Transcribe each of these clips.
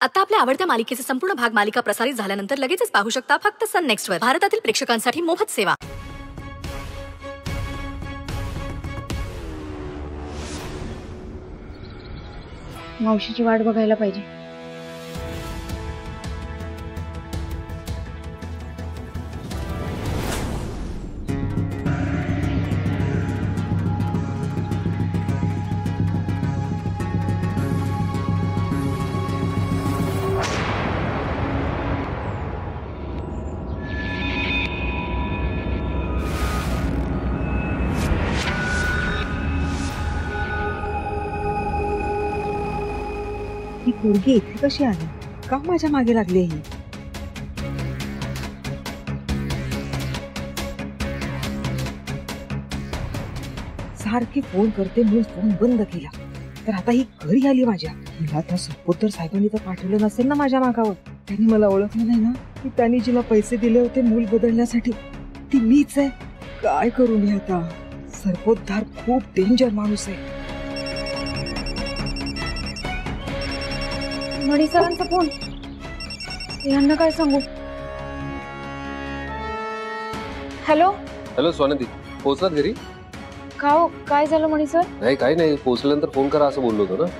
आता आपल्या आवडत्या मालिकेचे संपूर्ण भाग मालिका प्रसारित झाल्यानंतर लगेचच पाहू शकता फक्त सन नेक्स्ट वर. भारतातील प्रेक्षकांसाठी मोफत सेवा. मावशीची वाट बघायला पाहिजे. ही पोरगी इथे कशी आली? का माझ्या मागे लागली ही? सारखी फोन करते म्हणून फोन बंद केला, तर आता ही घरी आली माझ्या. मला त्या सुपोतर साहेबांनी तर पाठवलं नसेल ना माझ्या मागावर? त्यांनी मला ओळखलं नाही ना की त्यांनी जिला पैसे दिले होते मूल बदलण्यासाठी ती मीच आहे. काय करू मी आता? सरपोतदार खूप डेंजर माणूस आहे. मणी सरांचा फोन. यांना काय सांगू? हॅलो हॅलो स्वानंदी, पोहोचलात घरी? का हो, काय झालं मणी सर? नाही काही नाही, पोहोचल्यानंतर फोन करा असं बोललो होतो ना.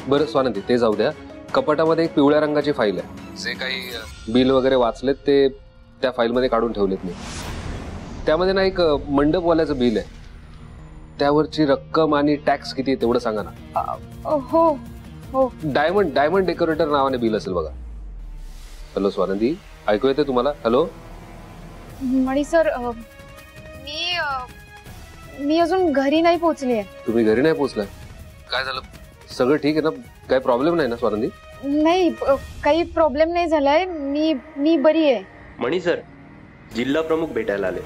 बरं स्वानंदी, ते जाऊ द्या. कपाटामध्ये एक पिवळ्या रंगाची फाईल आहे. जे काही बिल वगैरे वाचलेत ते त्या फाईलमध्ये काढून ठेवलेत मी. त्यामध्ये ना एक मंडपवाल्याचं बिल आहे. त्यावरची रक्कम आणि टॅक्स किती आहे तेवढं सांगा ना. हो हो. डायमंड डेकोरेटर नावाने बिल असेल बघा. हॅलो स्वानंदी, ऐकू येते तुम्हाला? हॅलो मणी सर, मी अजून घरी नाही पोहोचली आहे. तुम्ही घरी नाही पोहोचलाय? काय झालं? सगळं ठीक आहे ना? काही प्रॉब्लेम नाही ना स्वानंदी? नाही, काही प्रॉब्लेम नाही झालाय. मी बरी आहे. मणी सर, जिल्हा प्रमुख भेटायला आले.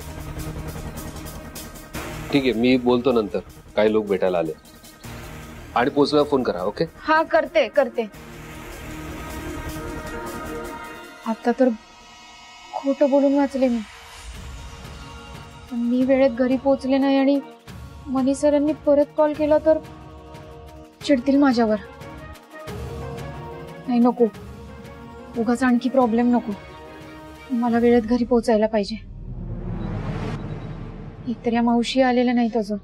ठीक आहे, मी बोलतो नंतर. काही लोक भेटायला आले आणि पोहोचल्यावर फोन करा. ओके? हा, करते. आता तर खोटं बोलून वाचले मी. पण मी वेळेत घरी पोहोचले नाही आणि मनी सरांनी परत कॉल केला तर चिडतील माझ्यावर. नाही, नको. उगाच आणखी प्रॉब्लेम नको. मला वेळेत घरी पोहोचायला पाहिजे. एकतर या मावशी आलेल्या नाहीत अजून.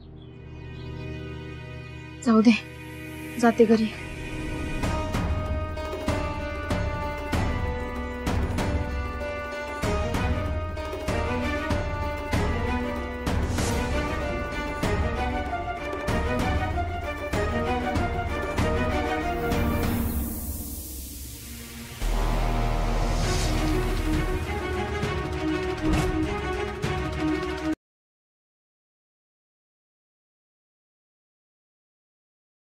जाऊ दे, जाते घरी.